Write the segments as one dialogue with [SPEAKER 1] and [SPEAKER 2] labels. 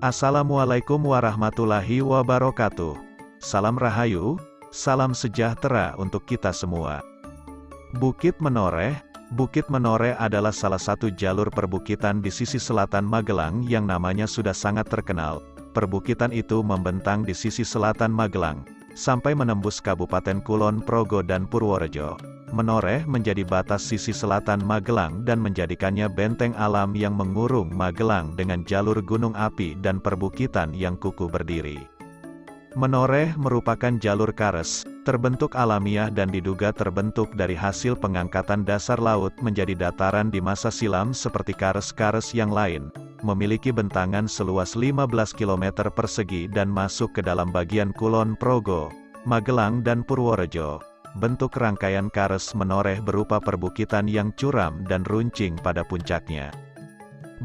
[SPEAKER 1] Assalamualaikum warahmatullahi wabarakatuh. Salam Rahayu, salam sejahtera untuk kita semua. Bukit Menoreh. Bukit Menoreh adalah salah satu jalur perbukitan di sisi selatan Magelang yang namanya sudah sangat terkenal. Perbukitan itu membentang di sisi selatan Magelang, sampai menembus Kabupaten Kulon Progo dan Purworejo. Menoreh menjadi batas sisi selatan Magelang dan menjadikannya benteng alam yang mengurung Magelang dengan jalur gunung api dan perbukitan yang kukuh berdiri. Menoreh merupakan jalur kares, terbentuk alamiah dan diduga terbentuk dari hasil pengangkatan dasar laut menjadi dataran di masa silam seperti kares-kares yang lain, memiliki bentangan seluas 15 km persegi dan masuk ke dalam bagian Kulon Progo, Magelang dan Purworejo. Bentuk rangkaian kares Menoreh berupa perbukitan yang curam dan runcing pada puncaknya.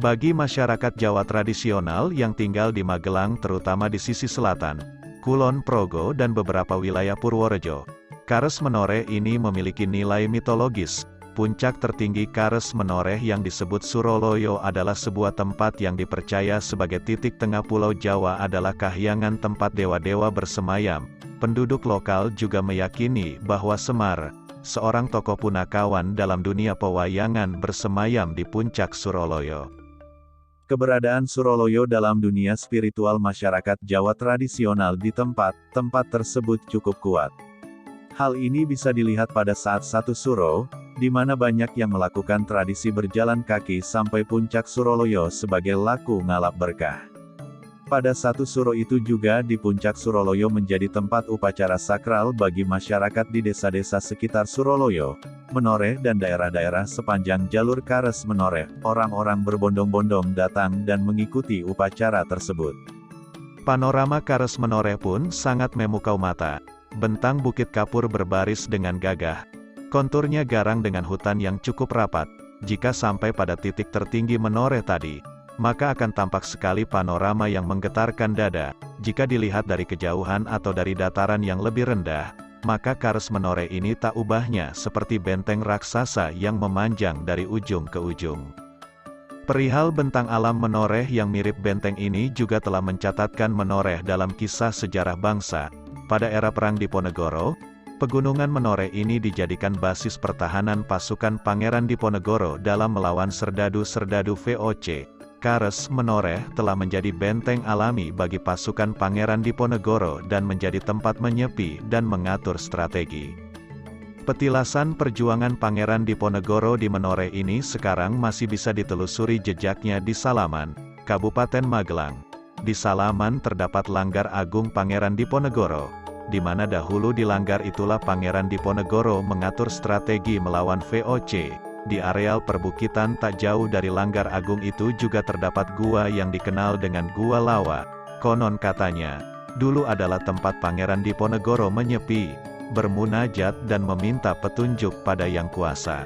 [SPEAKER 1] Bagi masyarakat Jawa tradisional yang tinggal di Magelang terutama di sisi selatan, Kulon Progo dan beberapa wilayah Purworejo, kares Menoreh ini memiliki nilai mitologis. Puncak tertinggi kares Menoreh yang disebut Suroloyo adalah sebuah tempat yang dipercaya sebagai titik tengah Pulau Jawa adalah kahyangan tempat dewa-dewa bersemayam. Penduduk lokal juga meyakini bahwa Semar, seorang tokoh punakawan dalam dunia pewayangan bersemayam di puncak Suroloyo. Keberadaan Suroloyo dalam dunia spiritual masyarakat Jawa tradisional di tempat tersebut cukup kuat. Hal ini bisa dilihat pada saat satu suro, di mana banyak yang melakukan tradisi berjalan kaki sampai puncak Suroloyo sebagai laku ngalap berkah. Pada satu suro itu juga di puncak Suroloyo menjadi tempat upacara sakral bagi masyarakat di desa-desa sekitar Suroloyo, Menoreh dan daerah-daerah sepanjang jalur kares Menoreh. Orang-orang berbondong-bondong datang dan mengikuti upacara tersebut. Panorama kares Menoreh pun sangat memukau mata. Bentang Bukit Kapur berbaris dengan gagah. Konturnya garang dengan hutan yang cukup rapat. Jika sampai pada titik tertinggi Menoreh tadi, maka akan tampak sekali panorama yang menggetarkan dada. Jika dilihat dari kejauhan atau dari dataran yang lebih rendah, maka kares Menoreh ini tak ubahnya seperti benteng raksasa yang memanjang dari ujung ke ujung. Perihal bentang alam Menoreh yang mirip benteng ini juga telah mencatatkan Menoreh dalam kisah sejarah bangsa. Pada era Perang Diponegoro, pegunungan Menoreh ini dijadikan basis pertahanan pasukan Pangeran Diponegoro dalam melawan serdadu-serdadu VOC. Kares Menoreh telah menjadi benteng alami bagi pasukan Pangeran Diponegoro dan menjadi tempat menyepi dan mengatur strategi. Petilasan perjuangan Pangeran Diponegoro di Menoreh ini sekarang masih bisa ditelusuri jejaknya di Salaman, Kabupaten Magelang. Di Salaman terdapat Langgar Agung Pangeran Diponegoro, di mana dahulu di langgar itulah Pangeran Diponegoro mengatur strategi melawan VOC. Di areal perbukitan tak jauh dari Langgar Agung itu juga terdapat gua yang dikenal dengan Gua Lawa. Konon katanya, dulu adalah tempat Pangeran Diponegoro menyepi, bermunajat dan meminta petunjuk pada Yang Kuasa.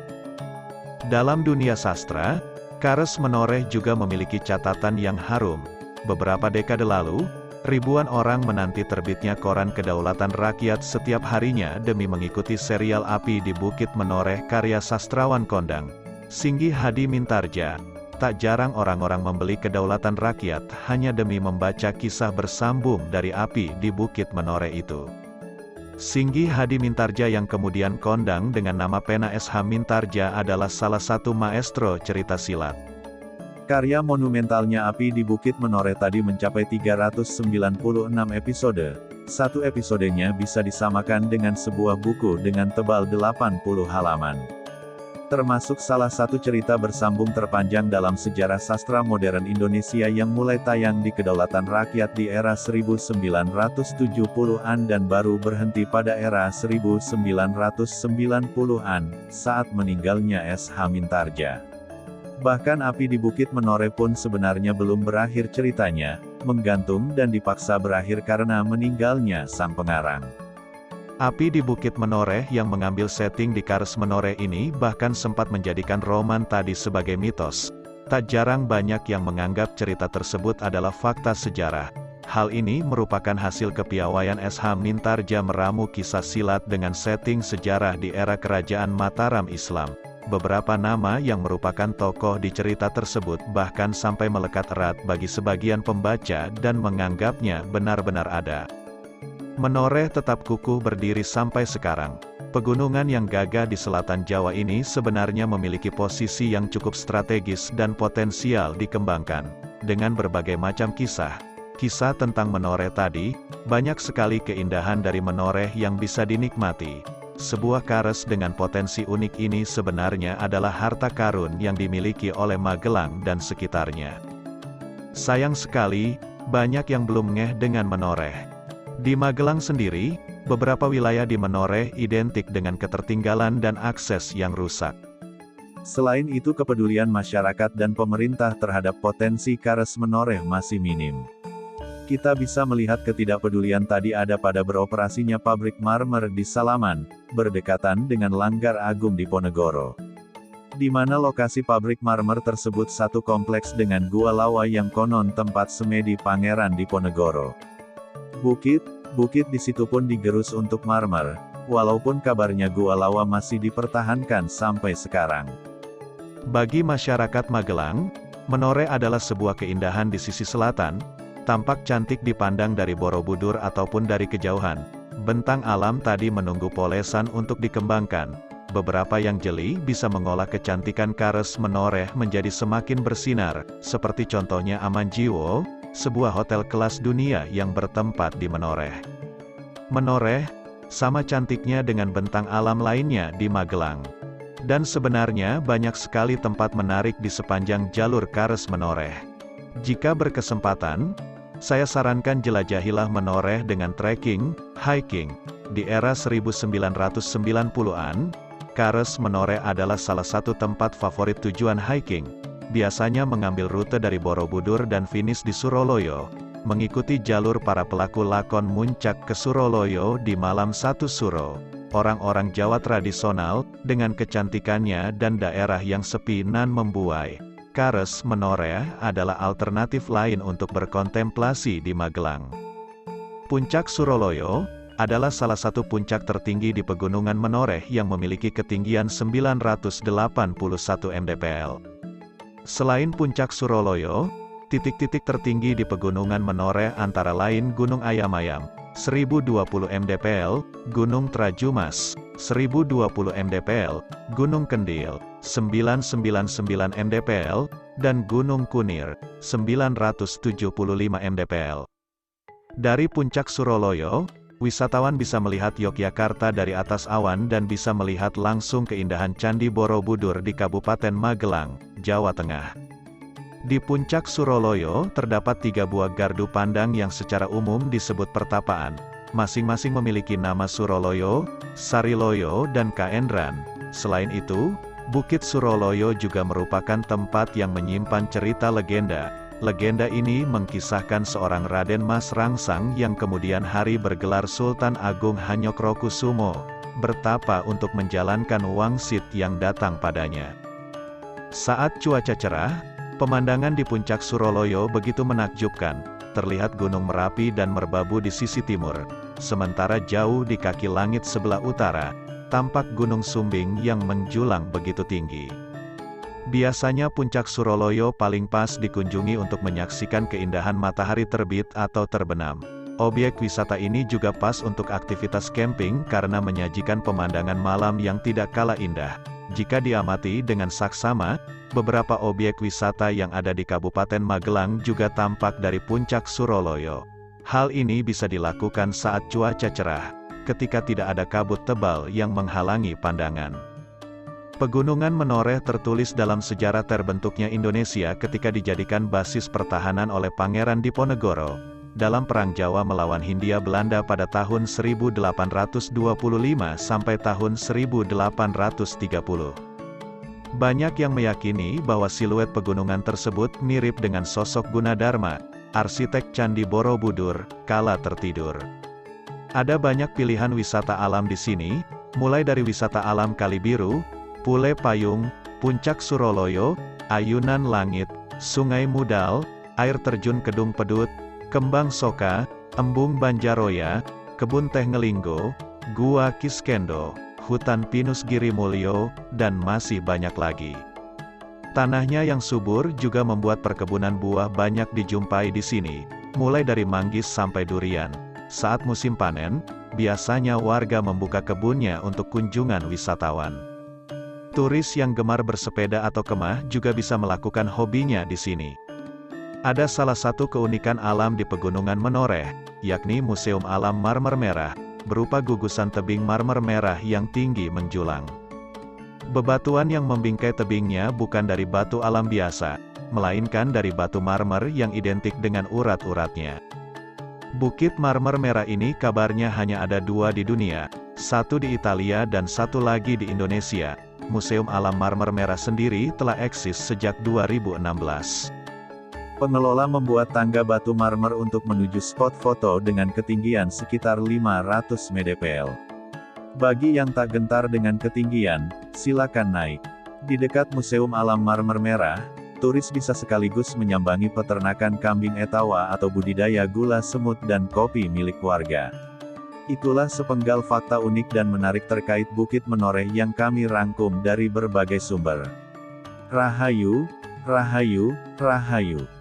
[SPEAKER 1] Dalam dunia sastra, kares Menoreh juga memiliki catatan yang harum. Beberapa dekade lalu, ribuan orang menanti terbitnya koran Kedaulatan Rakyat setiap harinya demi mengikuti serial Api di Bukit Menoreh karya sastrawan kondang Singgi Hadi Mintarja. Tak jarang orang-orang membeli Kedaulatan Rakyat hanya demi membaca kisah bersambung dari Api di Bukit Menoreh itu. Singgi Hadi Mintarja yang kemudian kondang dengan nama pena SH Mintarja adalah salah satu maestro cerita silat. Karya monumentalnya Api di Bukit Menoreh tadi mencapai 396 episode. Satu episodenya bisa disamakan dengan sebuah buku dengan tebal 80 halaman. Termasuk salah satu cerita bersambung terpanjang dalam sejarah sastra modern Indonesia yang mulai tayang di Kedaulatan Rakyat di era 1970-an dan baru berhenti pada era 1990-an, saat meninggalnya SH Mintarja. Bahkan Api di Bukit Menoreh pun sebenarnya belum berakhir ceritanya, menggantung dan dipaksa berakhir karena meninggalnya sang pengarang. Api di Bukit Menoreh yang mengambil setting di kares Menoreh ini bahkan sempat menjadikan roman tadi sebagai mitos. Tak jarang banyak yang menganggap cerita tersebut adalah fakta sejarah. Hal ini merupakan hasil kepiawaian SH Mintarja meramu kisah silat dengan setting sejarah di era Kerajaan Mataram Islam. beberapa nama yang merupakan tokoh di cerita tersebut bahkan sampai melekat erat bagi sebagian pembaca dan menganggapnya benar-benar ada. Menoreh tetap kukuh berdiri sampai sekarang. Pegunungan yang gagah di selatan Jawa ini sebenarnya memiliki posisi yang cukup strategis dan potensial dikembangkan. Dengan berbagai macam kisah tentang Menoreh tadi, banyak sekali keindahan dari Menoreh yang bisa dinikmati. Sebuah kares dengan potensi unik ini sebenarnya adalah harta karun yang dimiliki oleh Magelang dan sekitarnya. Sayang sekali, banyak yang belum ngeh dengan Menoreh. Di Magelang sendiri, beberapa wilayah di Menoreh identik dengan ketertinggalan dan akses yang rusak. Selain itu, kepedulian masyarakat dan pemerintah terhadap potensi kares Menoreh masih minim. Kita bisa melihat ketidakpedulian tadi ada pada beroperasinya pabrik marmer di Salaman, berdekatan dengan Langgar Agung Diponegoro. Di mana lokasi pabrik marmer tersebut satu kompleks dengan Gua Lawa yang konon tempat semedi Pangeran Diponegoro. Bukit di situ pun digerus untuk marmer, walaupun kabarnya Gua Lawa masih dipertahankan sampai sekarang. Bagi masyarakat Magelang, Menoreh adalah sebuah keindahan di sisi selatan, tampak cantik dipandang dari Borobudur ataupun dari kejauhan. Bentang alam tadi menunggu polesan untuk dikembangkan. Beberapa yang jeli bisa mengolah kecantikan kares Menoreh menjadi semakin bersinar, seperti contohnya Amanjiwo, sebuah hotel kelas dunia yang bertempat di Menoreh. Menoreh, sama cantiknya dengan bentang alam lainnya di Magelang. Dan sebenarnya banyak sekali tempat menarik di sepanjang jalur kares Menoreh. Jika berkesempatan, saya sarankan jelajahilah Menoreh dengan trekking, hiking. Di era 1990-an, kares Menoreh adalah salah satu tempat favorit tujuan hiking. Biasanya mengambil rute dari Borobudur dan finish di Suroloyo, mengikuti jalur para pelaku lakon muncak ke Suroloyo di malam satu Suro. Orang-orang Jawa tradisional, dengan kecantikannya dan daerah yang sepi nan membuai, kares Menoreh adalah alternatif lain untuk berkontemplasi di Magelang. Puncak Suroloyo adalah salah satu puncak tertinggi di Pegunungan Menoreh yang memiliki ketinggian 981 mdpl. Selain Puncak Suroloyo, titik-titik tertinggi di Pegunungan Menoreh antara lain Gunung Ayamayam, 1020 mdpl, Gunung Trajumas, 1020 mdpl, Gunung Kendil, 999 mdpl, dan Gunung Kunir, 975 mdpl. Dari Puncak Suroloyo, wisatawan bisa melihat Yogyakarta dari atas awan dan bisa melihat langsung keindahan Candi Borobudur di Kabupaten Magelang, Jawa Tengah. Di Puncak Suroloyo terdapat 3 buah gardu pandang yang secara umum disebut pertapaan. Masing-masing memiliki nama Suroloyo, Sariloyo, dan Kaendran. Selain itu, Bukit Suroloyo juga merupakan tempat yang menyimpan cerita legenda. Legenda ini mengkisahkan seorang Raden Mas Rangsang yang kemudian hari bergelar Sultan Agung Hanyokrokusumo, bertapa untuk menjalankan wangsit yang datang padanya. Saat cuaca cerah, pemandangan di Puncak Suroloyo begitu menakjubkan. Terlihat Gunung Merapi dan Merbabu di sisi timur, sementara jauh di kaki langit sebelah utara, tampak Gunung Sumbing yang menjulang begitu tinggi. Biasanya Puncak Suroloyo paling pas dikunjungi untuk menyaksikan keindahan matahari terbit atau terbenam. Objek wisata ini juga pas untuk aktivitas camping karena menyajikan pemandangan malam yang tidak kalah indah. Jika diamati dengan saksama, beberapa objek wisata yang ada di Kabupaten Magelang juga tampak dari Puncak Suroloyo. Hal ini bisa dilakukan saat cuaca cerah, ketika tidak ada kabut tebal yang menghalangi pandangan. Pegunungan Menoreh tertulis dalam sejarah terbentuknya Indonesia ketika dijadikan basis pertahanan oleh Pangeran Diponegoro dalam Perang Jawa melawan Hindia Belanda pada tahun 1825 sampai tahun 1830. Banyak yang meyakini bahwa siluet pegunungan tersebut mirip dengan sosok Gunadarma, arsitek Candi Borobudur, kala tertidur. Ada banyak pilihan wisata alam di sini, mulai dari wisata alam Kali Biru, Pule Payung, Puncak Suroloyo, Ayunan Langit, Sungai Mudal, air terjun Kedung Pedut, Kembang Soka, Embung Banjaroya, Kebun Teh Ngelinggo, Gua Kiskendo, hutan pinus Girimulyo, dan masih banyak lagi. Tanahnya yang subur juga membuat perkebunan buah banyak dijumpai di sini, mulai dari manggis sampai durian. Saat musim panen, biasanya warga membuka kebunnya untuk kunjungan wisatawan. Turis yang gemar bersepeda atau kemah juga bisa melakukan hobinya di sini. Ada salah satu keunikan alam di Pegunungan Menoreh, yakni Museum Alam Marmer Merah, berupa gugusan tebing marmer merah yang tinggi menjulang. Bebatuan yang membingkai tebingnya bukan dari batu alam biasa, melainkan dari batu marmer yang identik dengan urat-uratnya. Bukit Marmer Merah ini kabarnya hanya ada 2 di dunia, satu di Italia dan satu lagi di Indonesia. Museum Alam Marmer Merah sendiri telah eksis sejak 2016. Pengelola membuat tangga batu marmer untuk menuju spot foto dengan ketinggian sekitar 500 mdpl. Bagi yang tak gentar dengan ketinggian, silakan naik. Di dekat Museum Alam Marmer Merah, turis bisa sekaligus menyambangi peternakan kambing etawa atau budidaya gula semut dan kopi milik warga. Itulah sepenggal fakta unik dan menarik terkait Bukit Menoreh yang kami rangkum dari berbagai sumber. Rahayu, Rahayu, Rahayu.